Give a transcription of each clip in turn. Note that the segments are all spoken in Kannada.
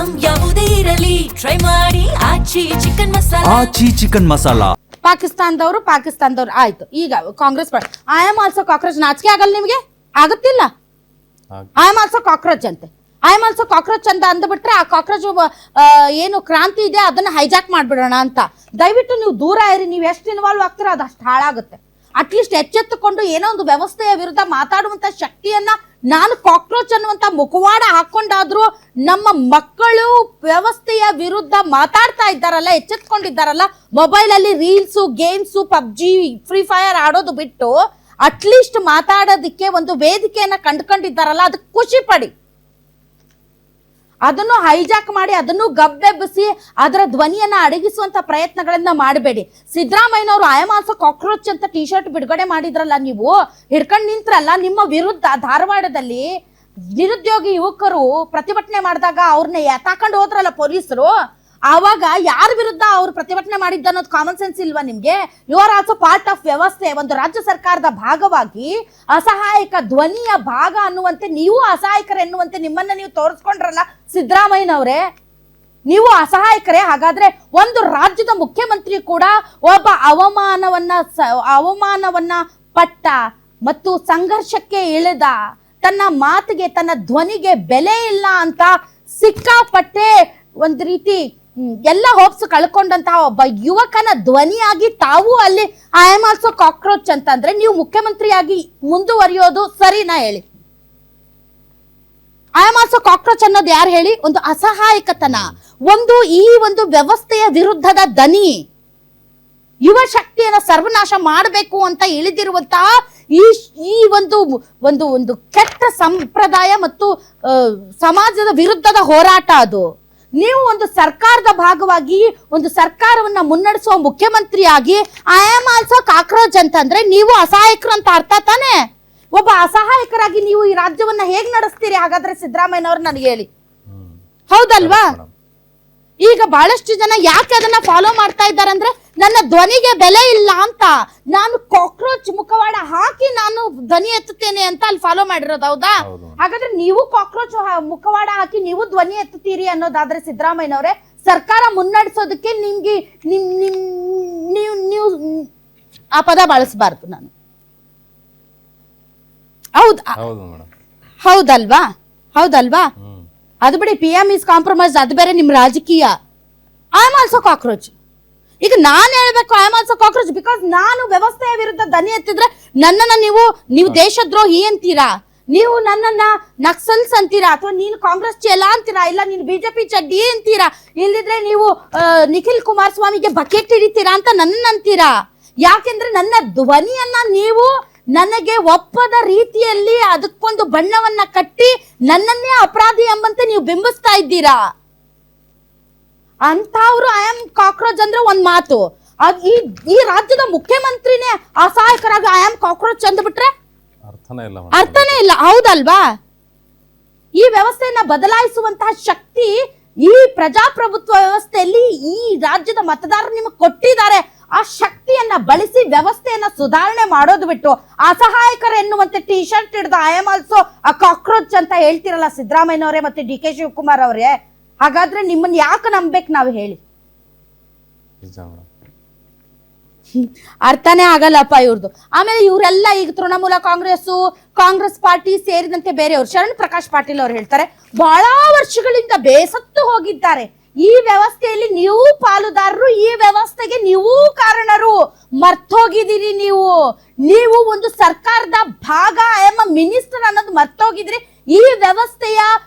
ಐಟಂ ಯಾವುದೇ ಇರಲಿ ಟ್ರೈ ಮಾಡಿ ಆಚಿ ಚಿಕನ್ ಮಸಾಲಾ. ಪಾಕಿಸ್ತಾನದವ್ರು ಆಯ್ತು. ಈಗ Congress I am also cockroach. ನಾಚಿಕೆ ಆಗಲ್ಲ ನಿಮ್ಗೆ? ಆಗುತ್ತಿಲ್ಲ. ಐ ಆಮ್ ಆಲ್ಸೋ ಕಾಕ್ರೋಚ್ ಅಂತೆ. ಐ ಆಮ್ ಆಲ್ಸೋ ಕಾಕ್ರೋಚ್ ಅಂತ ಅಂದ್ಬಿಟ್ರೆ ಆ ಕಾಕ್ರೋಚ್ ಏನು ಕ್ರಾಂತಿ ಇದೆ ಅದನ್ನ ಹೈಜಾಕ್ ಮಾಡ್ಬಿಡೋಣ ಅಂತ. ದಯವಿಟ್ಟು ನೀವು ದೂರ ಇರಿ. ನೀವು ಎಷ್ಟು ಇನ್ವಾಲ್ವ್ ಆಗ್ತೀರೋ ಅದಷ್ಟು ಹಾಳಾಗುತ್ತೆ. ಅಟ್ಲೀಸ್ಟ್ ಎಚ್ಚೆತ್ತುಕೊಂಡು ಏನೋ ಒಂದು ವ್ಯವಸ್ಥೆಯ ವಿರುದ್ಧ ಮಾತಾಡುವಂತ ಶಕ್ತಿಯನ್ನ ನಾನು ಕಾಕ್ರೋಚ್ ಅನ್ನುವಂತ ಮುಖವಾಡ ಹಾಕೊಂಡಾದ್ರೂ ನಮ್ಮ ಮಕ್ಕಳು ವ್ಯವಸ್ಥೆಯ ವಿರುದ್ಧ ಮಾತಾಡ್ತಾ ಇದ್ದಾರಲ್ಲ, ಎಚ್ಚೆತ್ಕೊಂಡಿದ್ದಾರಲ್ಲ, ಮೊಬೈಲ್ ಅಲ್ಲಿ reels, games, PUBG, free fire ಆಡೋದು ಬಿಟ್ಟು ಅಟ್ಲೀಸ್ಟ್ ಮಾತಾಡೋದಿಕ್ಕೆ ಒಂದು ವೇದಿಕೆಯನ್ನ ಕಂಡುಕೊಂಡಿದ್ದಾರಲ್ಲ, ಅದಕ್ಕೆ ಖುಷಿ ಪಡಿ. ಅದನ್ನು ಹೈಜಾಕ್ ಮಾಡಿ ಅದನ್ನು ಗಬ್ಬೆಬ್ಬಿಸಿ ಅದರ ಧ್ವನಿಯನ್ನ ಅಡಗಿಸುವಂತ ಪ್ರಯತ್ನಗಳನ್ನ ಮಾಡಬೇಡಿ. ಸಿದ್ದರಾಮಯ್ಯನವರು ಐ ಆಮ್ ಆಲ್ಸೋ ಕಾಕ್ರೋಚ್ ಅಂತ ಟಿ ಶರ್ಟ್ ಬಿಡುಗಡೆ ಮಾಡಿದ್ರಲ್ಲ, ನೀವು ಹಿಡ್ಕೊಂಡು ನಿಂತ್ರಲ್ಲ. ನಿಮ್ಮ ವಿರುದ್ಧ ಧಾರವಾಡದಲ್ಲಿ ನಿರುದ್ಯೋಗಿ ಯುವಕರು ಪ್ರತಿಭಟನೆ ಮಾಡಿದಾಗ ಅವ್ರನ್ನ ಎತ್ತಾಕೊಂಡು ಹೋದ್ರಲ್ಲ ಪೊಲೀಸರು, ಆವಾಗ ಯಾರ ವಿರುದ್ಧ ಅವ್ರು ಪ್ರತಿಭಟನೆ ಮಾಡಿದ್ದ ಅನ್ನೋದು ಕಾಮನ್ ಸೆನ್ಸ್ ಇಲ್ವಾ ನಿಮ್ಗೆ? You are also part of ವ್ಯವಸ್ಥೆ. ಒಂದು ರಾಜ್ಯ ಸರ್ಕಾರದ ಭಾಗವಾಗಿ ಅಸಹಾಯಕ ಧ್ವನಿಯ ಭಾಗ ಅನ್ನುವಂತೆ ನೀವು ಅಸಹಾಯಕರೆನ್ನುವಂತೆ ನಿಮ್ಮನ್ನ ನೀವು ತೋರಿಸ್ಕೊಂಡ್ರಲ್ಲ ಸಿದ್ದರಾಮಯ್ಯನವರೇ. ನೀವು ಅಸಹಾಯಕರೇ. ಹಾಗಾದ್ರೆ ಒಂದು ರಾಜ್ಯದ ಮುಖ್ಯಮಂತ್ರಿ ಕೂಡ ಒಬ್ಬ ಅವಮಾನವನ್ನ ಪಟ್ಟ ಮತ್ತು ಸಂಘರ್ಷಕ್ಕೆ ಇಳಿದ, ತನ್ನ ಮಾತಿಗೆ ತನ್ನ ಧ್ವನಿಗೆ ಬೆಲೆ ಇಲ್ಲ ಅಂತ ಸಿಕ್ಕಾಪಟ್ಟೆ ಒಂದು ರೀತಿ ಎಲ್ಲ ಹೋಪ್ಸ್ ಕಳ್ಕೊಂಡಂತಹ ಒಬ್ಬ ಯುವಕನ ಧ್ವನಿಯಾಗಿ ತಾವು ಅಲ್ಲಿ ಐ ಆಮ್ ಆಲ್ಸೋ ಕಾಕ್ರೋಚ್ ಅಂತಂದ್ರೆ ನೀವು ಮುಖ್ಯಮಂತ್ರಿಯಾಗಿ ಮುಂದುವರಿಯೋದು ಸರಿನಾ ಹೇಳಿ? ಐ ಆಮ್ ಆಲ್ಸೋ ಕಾಕ್ರೋಚ್ ಅನ್ನೋದು ಯಾರು ಹೇಳಿ? ಒಂದು ಅಸಹಾಯಕತನ, ಈ ಒಂದು ವ್ಯವಸ್ಥೆಯ ವಿರುದ್ಧದ ದನಿ, ಯುವ ಶಕ್ತಿಯನ್ನ ಸರ್ವನಾಶ ಮಾಡಬೇಕು ಅಂತ ಇಳಿದಿರುವಂತಹ ಈ ಒಂದು ಕೆಟ್ಟ ಸಂಪ್ರದಾಯ ಮತ್ತು ಸಮಾಜದ ವಿರುದ್ಧದ ಹೋರಾಟ ಅದು. ನೀವು ಒಂದು ಸರ್ಕಾರದ ಭಾಗವಾಗಿ ಒಂದು ಸರ್ಕಾರವನ್ನ ಮುನ್ನಡೆಸುವ ಮುಖ್ಯಮಂತ್ರಿಯಾಗಿ ಐ ಆಮ್ ಆಲ್ಸೋ ಕಾಕ್ರೋಚ್ ಅಂತಂದ್ರೆ ನೀವು ಅಸಹಾಯಕರು ಅಂತ ಅರ್ಥ ತಾನೆ? ಒಬ್ಬ ಅಸಹಾಯಕರಾಗಿ ನೀವು ಈ ರಾಜ್ಯವನ್ನ ಹೇಗ್ ನಡೆಸ್ತೀರಿ ಹಾಗಾದ್ರೆ ಸಿದ್ದರಾಮಯ್ಯನವ್ರು ನನಗೆ ಹೇಳಿ? ಹೌದಲ್ವಾ? ಈಗ ಬಹಳಷ್ಟು ಜನ ಯಾಕೆ ಅದನ್ನ ಫಾಲೋ ಮಾಡ್ತಾ ಇದ್ದಾರೆ ಅಂದ್ರೆ ನನ್ನ ಧ್ವನಿಗೆ ಬೆಲೆ ಇಲ್ಲ ಅಂತ, ನಾನು ಕಾಕ್ರೋಚ್ ಮುಖವಾಡ ಹಾಕಿ ನಾನು ಧ್ವನಿ ಎತ್ತುತ್ತೇನೆ ಅಂತ ಅಲ್ಲಿ ಫಾಲೋ ಮಾಡಿರೋದು. ಹೌದಾ? ಹಾಗಾದ್ರೆ ನೀವು ಕಾಕ್ರೋಚ್ ಮುಖವಾಡ ಹಾಕಿ ನೀವು ಧ್ವನಿ ಎತ್ತುತ್ತೀರಿ ಅನ್ನೋದಾದ್ರೆ ಸಿದ್ದರಾಮಯ್ಯನವರೇ, ಸರ್ಕಾರ ಮುನ್ನಡೆಸೋದಕ್ಕೆ ನಿಮ್ಗೆ ನೀವು ಆ ಪದ ಬಳಸಬಾರ್ದು. ನಾನು ಹೌದಲ್ವಾ? ಅದು ಬಿಡಿ, PM ಈಸ್ ಕಾಂಪ್ರಮೈಸ್, ಅದು ಬೇರೆ ನಿಮ್ ರಾಜಕೀಯ. I am also cockroach. ಈಗ ನಾನು ಹೇಳ್ಬೇಕು I am also cockroach because ನಾನು ವ್ಯವಸ್ಥೆಯ ವಿರುದ್ಧ ದನಿ ಎತ್ತಿದ್ರೆ ನನ್ನನ್ನ ನೀವು ದೇಶದ್ರೋಹಿ ಅಂತೀರಾ, ನೀವು ನನ್ನನ್ನ ನಕ್ಸಲ್ಸ್ ಅಂತೀರಾ, ಅಥವಾ ನೀನು ಕಾಂಗ್ರೆಸ್ ಚೆಲ ಅಂತೀರಾ, ಇಲ್ಲ ನೀನು ಬಿಜೆಪಿ ಚಡ್ಡಿ ಅಂತೀರಾ, ಇಲ್ಲಿದ್ರೆ ನೀವು ನಿಖಿಲ್ ಕುಮಾರಸ್ವಾಮಿಗೆ ಬಕೆಟ್ ಹಿಡಿತೀರಾ ಅಂತ ನನ್ನ ಅಂತೀರಾ. ಯಾಕೆಂದ್ರೆ ನನ್ನ ಧ್ವನಿಯನ್ನ ನೀವು ನನಗೆ ಒಪ್ಪದ ರೀತಿಯಲ್ಲಿ ಅದಕ್ಕೊಂದು ಬಣ್ಣವನ್ನ ಕಟ್ಟಿ ನನ್ನನ್ನೇ ಅಪರಾಧಿ ಎಂಬಂತೆ ನೀವು ಬಿಂಬಿಸ್ತಾ ಇದ್ದೀರಾ. ಅಂತವ್ರು ಐ ಆಮ್ ಕಾಕ್ರೋಚ್ ಅಂದ್ರೆ ಒಂದ್ ಮಾತು, ಈ ರಾಜ್ಯದ ಮುಖ್ಯಮಂತ್ರಿನೇ ಅಸಹಾಯಕರಾಗಿ ಐ ಆಮ್ ಕಾಕ್ರೋಚ್ ಅಂದ್ಬಿಟ್ರೆ ಅರ್ಥನೇ ಇಲ್ಲ. ಹೌದಲ್ವಾ? ಈ ವ್ಯವಸ್ಥೆಯನ್ನ ಬದಲಾಯಿಸುವಂತಹ ಶಕ್ತಿ ಈ ಪ್ರಜಾಪ್ರಭುತ್ವ ವ್ಯವಸ್ಥೆಯಲ್ಲಿ ಈ ರಾಜ್ಯದ ಮತದಾರರು ನಿಮಗೆ ಕೊಟ್ಟಿದ್ದಾರೆ. ಆ ಶಕ್ತಿಯನ್ನ ಬಳಸಿ ವ್ಯವಸ್ಥೆಯನ್ನ ಸುಧಾರಣೆ ಮಾಡೋದು ಬಿಟ್ಟು ಅಸಹಾಯಕರು ಎನ್ನುವಂತೆ ಟಿ ಶರ್ಟ್ ಹಿಡಿದು ಐ ಆಮ್ ಆಲ್ಸೋ ಕಾಕ್ರೋಚ್ ಅಂತ ಹೇಳ್ತಿರಲ್ಲ ಸಿದ್ದರಾಮಯ್ಯನವರೇ ಮತ್ತೆ DK ಶಿವಕುಮಾರ್ ಅವರೇ, ಹಾಗಾದ್ರೆ ನಿಮ್ಮನ್ನ ಯಾಕೆ ನಂಬೇಕು ನಾವು ಹೇಳಿ? ಅರ್ಥನೇ ಆಗಲ್ಲಪ್ಪ ಇವ್ರದ್ದು. ಆಮೇಲೆ ಇವರೆಲ್ಲ ಈಗ ತೃಣಮೂಲ ಕಾಂಗ್ರೆಸ್ ಪಾರ್ಟಿ ಸೇರಿದಂತೆ ಬೇರೆಯವರು, ಶರಣ್ ಪ್ರಕಾಶ್ ಪಾಟೀಲ್ ಅವರು ಹೇಳ್ತಾರೆ, ಬಹಳ ವರ್ಷಗಳಿಂದ ಬೇಸತ್ತು ಹೋಗಿದ್ದಾರೆ. ಈ ವ್ಯವಸ್ಥೆಯಲ್ಲಿ ನೀವು ಪಾಲುದಾರರು, ಈ ವ್ಯವಸ್ಥೆಗೆ ನೀವು ಕಾರಣರು, ಮರ್ತೋಗಿದ್ದೀರಿ. ನೀವು ಒಂದು ಸರ್ಕಾರದ ಭಾಗ, ಐ ಆಮ್ ಮಿನಿಸ್ಟರ್ ಅನ್ನೋದು ಮರ್ತೋಗಿದ್ರಿ. ಈ ವ್ಯವಸ್ಥೆಯ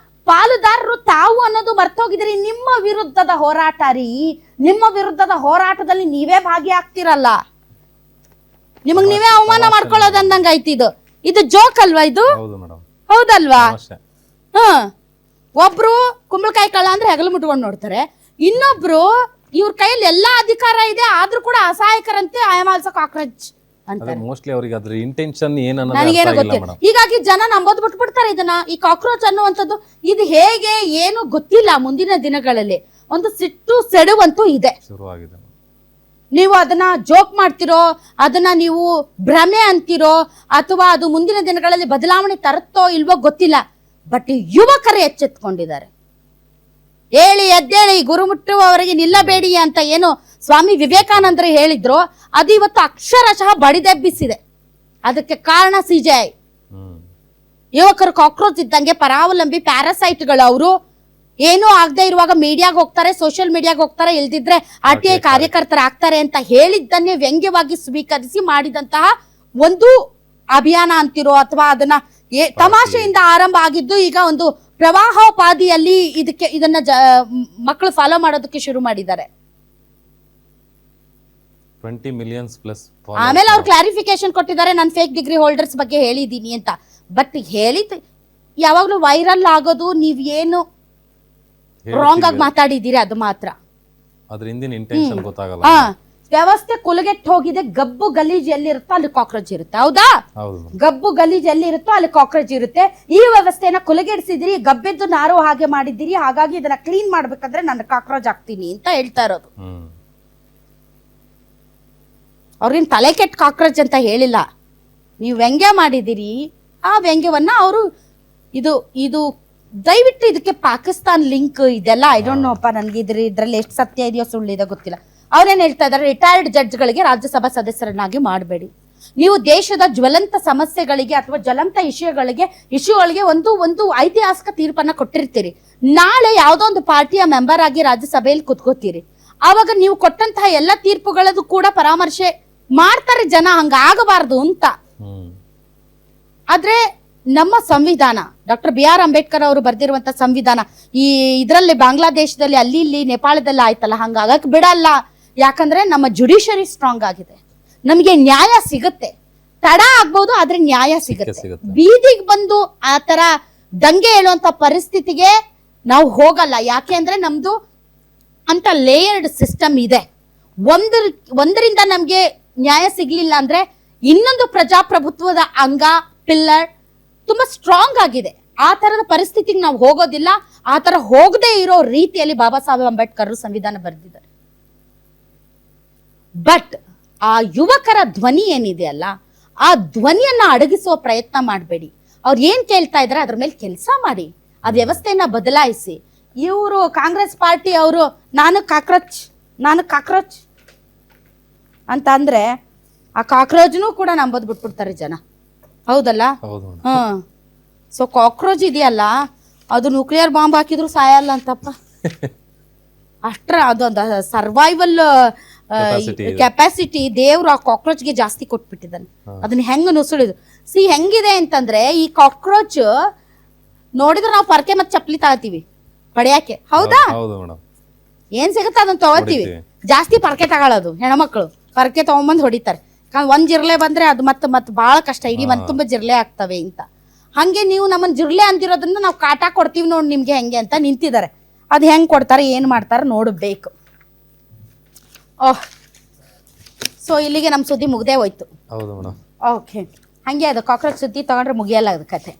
ಪಾಲುದಾರರು ತಾವು ಅನ್ನೋದು ಮರ್ತೋಗಿದ್ರಿ. ನಿಮ್ಮ ವಿರುದ್ಧದ ಹೋರಾಟ ರೀ, ನಿಮ್ಮ ವಿರುದ್ಧದ ಹೋರಾಟದಲ್ಲಿ ನೀವೇ ಭಾಗಿಯಾಗ್ತಿರಲ್ಲ. ನಿಮಗ್ ನೀವೇ ಅವಮಾನ ಮಾಡ್ಕೊಳ್ಳೋದು ಅಂದಂಗ ಆಯ್ತು. ಇದು ಜೋಕ್ ಅಲ್ವಾ? ಇದು ಹೌದಲ್ವಾ? ಒಬ್ರು ಕುಂಬಳಕಾಯಿ ಕಳ್ಳ ಅಂದ್ರೆ ಹೆಗಲು ಮುಟ್ಕೊಂಡು ನೋಡ್ತಾರೆ, ಇನ್ನೊಬ್ರು ಇವ್ರ ಕೈಯಲ್ಲಿ ಎಲ್ಲಾ ಅಧಿಕಾರ ಇದೆ ಆದ್ರೂ ಕೂಡ ಅಸಹಾಯಕರಂತೆ ಐ ಆಮ್ ಆಲ್ಸೋ ಕಾಕ್ರೋಚ್ ಅಂತಾರೆ. ನನಗೇನು ಗೊತ್ತಿಲ್ಲ. ಹೀಗಾಗಿ ಜನ ನಂಬೋದು ಬಿಟ್ಬಿಡ್ತಾರೆ ಇದನ್ನ. ಈ ಕಾಕ್ರೋಚ್ ಅನ್ನುವಂಥದ್ದು ಇದು ಹೇಗೆ ಏನು ಗೊತ್ತಿಲ್ಲ. ಮುಂದಿನ ದಿನಗಳಲ್ಲಿ ಒಂದು ಸಿಟ್ಟು ಸೆಡುವಂತೂ ಇದೆ. ನೀವು ಅದನ್ನ ಜೋಕ್ ಮಾಡ್ತಿರೋ, ಅದನ್ನ ನೀವು ಭ್ರಮೆ ಅಂತಿರೋ, ಅಥವಾ ಅದು ಮುಂದಿನ ದಿನಗಳಲ್ಲಿ ಬದಲಾವಣೆ ತರುತ್ತೋ ಇಲ್ವೋ ಗೊತ್ತಿಲ್ಲ. ಬಟ್ ಯುವಕರೇ ಎಚ್ಚೆತ್ಕೊಂಡಿದ್ದಾರೆ. ಹೇಳಿ ಎದ್ದೇಳಿ ಗುರು ಮುಟ್ಟುವವರೆಗೆ ನಿಲ್ಲಬೇಡಿ ಅಂತ ಏನು ಸ್ವಾಮಿ ವಿವೇಕಾನಂದರು ಹೇಳಿದ್ರು, ಅದು ಇವತ್ತು ಅಕ್ಷರಶಃ ಬಡಿದೆಬ್ಬಿಸಿದೆ. ಅದಕ್ಕೆ ಕಾರಣ CJI. ಯುವಕರು ಕಾಕ್ರೋಚ್ ಇದ್ದಂಗೆ ಪರಾವಲಂಬಿ ಪ್ಯಾರಾಸೈಟ್ಗಳು. ಅವರು ಏನೂ ಆಗದೆ ಇರುವಾಗ ಮೀಡಿಯಾಗ ಹೋಗ್ತಾರೆ, ಸೋಷಿಯಲ್ ಮೀಡಿಯಾಗ ಹೋಗ್ತಾರೆ, ಇಲ್ದಿದ್ರೆ RTI ಕಾರ್ಯಕರ್ತರಾಗ್ತಾರೆ ಅಂತ ಹೇಳಿದ್ದನ್ನೇ ವ್ಯಂಗ್ಯವಾಗಿ ಸ್ವೀಕರಿಸಿ ಮಾಡಿದಂತಹ ಒಂದು ಅಭಿಯಾನ ಅಂತಿರೋ ಅಥವಾ ಅದನ್ನ ತಮಾಷೆಯಿಂದ ಆರಂಭ ಆಗಿದ್ದು ಈಗ ಒಂದು ಪ್ರವಾಹೋಪಾದಿಯಲ್ಲಿ ಇದನ್ನ ಮಕ್ಕಳು ಫಾಲೋ ಮಾಡೋದಕ್ಕೆ ಶುರು ಮಾಡಿದ್ದಾರೆ. 20 million plus. ಆಮೇಲೆ ಅವ್ರು ಕ್ಲಾರಿಫಿಕೇಶನ್ ಕೊಟ್ಟಿದ್ದಾರೆ, ನಾನು ಫೇಕ್ ಡಿಗ್ರಿ ಹೋಲ್ಡರ್ಸ್ ಬಗ್ಗೆ ಹೇಳಿದ್ದೀನಿ ಅಂತ. ಬಟ್ ಹೇಳಿದ್ ಯಾವಾಗ್ಲೂ ವೈರಲ್ ಆಗೋದು ನೀವ್ ಏನು ರಾಂಗ್ ಆಗಿ ಮಾತಾಡಿದ್ದೀರಿ ಅದು ಮಾತ್ರ. ಅದ್ರ ಹಿಂದಿನ ಇಂಟೆನ್ಷನ್ ಗೊತ್ತಾಗಲ್ಲ. ವ್ಯವಸ್ಥೆ ಕುಲಗೆಟ್ಟು ಹೋಗಿದೆ. ಗಬ್ಬು ಗಲೀಜ್ ಎಲ್ಲಿರುತ್ತೋ ಅಲ್ಲಿ ಕಾಕ್ರೋಚ್ ಇರುತ್ತೆ. ಹೌದಾ? ಗಬ್ಬು ಗಲೀಜ್ ಎಲ್ಲಿರುತ್ತೋ ಅಲ್ಲಿ ಕಾಕ್ರೋಚ್ ಇರುತ್ತೆ. ಈ ವ್ಯವಸ್ಥೆನ ಕುಲಗೆಡಿಸಿದಿರಿ, ಗಬ್ಬೆದ್ದು ನಾರು ಹಾಗೆ ಮಾಡಿದ್ದೀರಿ, ಹಾಗಾಗಿ ಇದನ್ನ ಕ್ಲೀನ್ ಮಾಡ್ಬೇಕಾದ್ರೆ ನಾನು ಕಾಕ್ರೋಚ್ ಆಗ್ತೀನಿ ಅಂತ ಹೇಳ್ತಾ ಇರೋದು. ಅವ್ರಿನ್ ತಲೆ ಕೆಟ್ಟ ಕಾಕ್ರೋಚ್ ಅಂತ ಹೇಳಿಲ್ಲ, ನೀವು ವ್ಯಂಗ್ಯ ಮಾಡಿದಿರಿ. ಆ ವ್ಯಂಗ್ಯವನ್ನ ಅವರು ಇದು ದಯವಿಟ್ಟು ಇದಕ್ಕೆ ಪಾಕಿಸ್ತಾನ್ ಲಿಂಕ್ ಇದೆಲ್ಲ ಐ ಡೋಂಟ್ ನೋ ಅಪ್ಪ, ನನ್ಗೆ ಇದ್ರಲ್ಲಿ ಎಷ್ಟು ಸತ್ಯ ಇದೆಯೋ ಸುಳ್ಳಿದೆ ಗೊತ್ತಿಲ್ಲ. ಅವ್ರೇನ್ ಹೇಳ್ತಾ ಇದಾರೆ, ರಿಟೈರ್ಡ್ ಜಡ್ಜ್ಗಳಿಗೆ ರಾಜ್ಯಸಭಾ ಸದಸ್ಯರನ್ನಾಗಿ ಮಾಡಬೇಡಿ. ನೀವು ದೇಶದ ಜ್ವಲಂತ ಸಮಸ್ಯೆಗಳಿಗೆ ಅಥವಾ ಜ್ವಲಂತ ಇಶ್ಯೂಗಳಿಗೆ ಒಂದು ಐತಿಹಾಸಿಕ ತೀರ್ಪನ್ನ ಕೊಟ್ಟಿರ್ತೀರಿ. ನಾಳೆ ಯಾವುದೋ ಒಂದು ಪಾರ್ಟಿಯ ಮೆಂಬರ್ ಆಗಿ ರಾಜ್ಯಸಭೆಯಲ್ಲಿ ಕುತ್ಕೋತೀರಿ. ಆವಾಗ ನೀವು ಕೊಟ್ಟಂತಹ ಎಲ್ಲ ತೀರ್ಪುಗಳದ್ದು ಕೂಡ ಪರಾಮರ್ಶೆ ಮಾಡ್ತಾರೆ ಜನ. ಹಂಗಾಗಬಾರ್ದು ಅಂತ. ಆದ್ರೆ ನಮ್ಮ ಸಂವಿಧಾನ, ಡಾಕ್ಟರ್ BR ಅಂಬೇಡ್ಕರ್ ಅವರು ಬರ್ದಿರುವಂತ ಸಂವಿಧಾನ ಇದರಲ್ಲಿ ಬಾಂಗ್ಲಾದೇಶದಲ್ಲಿ ಅಲ್ಲಿ ಇಲ್ಲಿ ನೇಪಾಳದಲ್ಲಿ ಆಯ್ತಲ್ಲ, ಹಂಗಾಗಕ್ ಬಿಡಲ್ಲ. ಯಾಕಂದ್ರೆ ನಮ್ಮ ಜುಡಿಷರಿ ಸ್ಟ್ರಾಂಗ್ ಆಗಿದೆ, ನಮಗೆ ನ್ಯಾಯ ಸಿಗುತ್ತೆ. ತಡ ಆಗ್ಬಹುದು ಆದ್ರೆ ನ್ಯಾಯ ಸಿಗುತ್ತೆ. ಬೀದಿಗೆ ಬಂದು ಆ ತರ ದಂಗೆ ಹೇಳುವಂತ ಪರಿಸ್ಥಿತಿಗೆ ನಾವು ಹೋಗಲ್ಲ. ಯಾಕೆ ಅಂದ್ರೆ ನಮ್ದು ಅಂತ ಲೇಯರ್ಡ್ ಸಿಸ್ಟಮ್ ಇದೆ. ಒಂದರಿಂದ ನಮ್ಗೆ ನ್ಯಾಯ ಸಿಗ್ಲಿಲ್ಲ ಅಂದ್ರೆ ಇನ್ನೊಂದು ಪ್ರಜಾಪ್ರಭುತ್ವದ ಅಂಗ ಪಿಲ್ಲರ್ ತುಂಬಾ ಸ್ಟ್ರಾಂಗ್ ಆಗಿದೆ. ಆ ತರದ ಪರಿಸ್ಥಿತಿಗೆ ನಾವು ಹೋಗೋದಿಲ್ಲ. ಆ ತರ ಹೋಗದೆ ಇರೋ ರೀತಿಯಲ್ಲಿ ಬಾಬಾ ಸಾಹೇಬ್ ಅಂಬೇಡ್ಕರ್ ಸಂವಿಧಾನ ಬರೆದಿದ್ದಾರೆ. ಬಟ್ ಆ ಯುವಕರ ಧ್ವನಿ ಏನಿದೆಯಲ್ಲ, ಆ ಧ್ವನಿಯನ್ನ ಅಡಗಿಸುವ ಪ್ರಯತ್ನ ಮಾಡಬೇಡಿ. ಅವ್ರು ಏನ್ ಕೇಳ್ತಾ ಇದಾರೆ ಅದ್ರ ಮೇಲೆ ಕೆಲಸ ಮಾಡಿ, ಆ ವ್ಯವಸ್ಥೆಯನ್ನ ಬದಲಾಯಿಸಿ. ಇವರು ಕಾಂಗ್ರೆಸ್ ಪಾರ್ಟಿ ಅವರು ನಾನು ಕಾಕ್ರೋಚ್ ಅಂತ ಅಂದ್ರೆ ಆ ಕಾಕ್ರೋಚ್ನು ಕೂಡ ನಂಬೋದು ಬಿಟ್ಬಿಡ್ತಾರೆ ಜನ. ಹೌದಲ್ಲ? ಸೊ ಕಾಕ್ರೋಚ್ ಇದೆಯಲ್ಲ, ಅದು ನ್ಯೂಕ್ಲಿಯರ್ ಬಾಂಬ್ ಹಾಕಿದ್ರು ಸಾಯಲ್ಲ ಅಂತಪ್ಪ. ಅದೊಂದು ಸರ್ವೈವಲ್ ಕೆಪಾಸಿಟಿ ದೇವ್ರು ಆ ಕಾಕ್ರೋಚ್ಗೆ ಜಾಸ್ತಿ ಕೊಟ್ಬಿಟ್ಟಿದ್ದಾನೆ. ಅದನ್ನ ಹೆಂಗ್ ನುಸುಳಿದು ಹೆಂಗಿದೆ ಅಂತಂದ್ರೆ, ಈ ಕಾಕ್ರೋಚ್ ನೋಡಿದ್ರೆ ನಾವು ಪರ್ಕೆ ಮತ್ತೆ ಚಪ್ಪಲಿ ತಗೋತೀವಿ ಹೊಡೆಯಾಕೆ. ಹೌದಾ? ಏನ್ ಸಿಗುತ್ತೆ ಅದನ್ನ ತಗೋತೀವಿ. ಜಾಸ್ತಿ ಪರ್ಕೆ ತಗೊಳ್ಳೋದು ಹೆಣ್ಮಕ್ಳು. ಪರ್ಕೆ ತಗೊಂಬಂದ್ ಹೊಡಿತಾರೆ. ಒಂದ್ ಜಿರ್ಲೆ ಬಂದ್ರೆ ಅದು ಮತ್ತೆ ಬಹಳ ಕಷ್ಟ, ಇಡೀ ಮನ್ ತುಂಬಾ ಜಿರ್ಲೆ ಆಗ್ತವೆ ಅಂತ. ಹಂಗೆ ನೀವು ನಮ್ಮನ್ ಜಿರ್ಲೆ ಅಂದಿರೋದನ್ನ ನಾವು ಕಾಟ ಕೊಡ್ತೀವಿ ನೋಡಿ ನಿಮ್ಗೆ ಹೆಂಗೆ ಅಂತ ನಿಂತಿದ್ದಾರೆ. ಅದು ಹೆಂಗ್ ಕೊಡ್ತಾರೆ ಏನ್ ಮಾಡ್ತಾರೆ ನೋಡ್ಬೇಕು. ಸೊ ಇಲ್ಲಿಗೆ ನಮ್ ಸುದ್ದಿ ಮುಗ್ದೇ ಹೋಯ್ತು. ಓಕೆ, ಹಂಗೆ ಅದು ಕಾಕ್ರೋಚ್ ಸುದ್ದಿ ತಗೊಂಡ್ರೆ ಮುಗಿಯಲ್ಲ ಅದು ಕತೆ.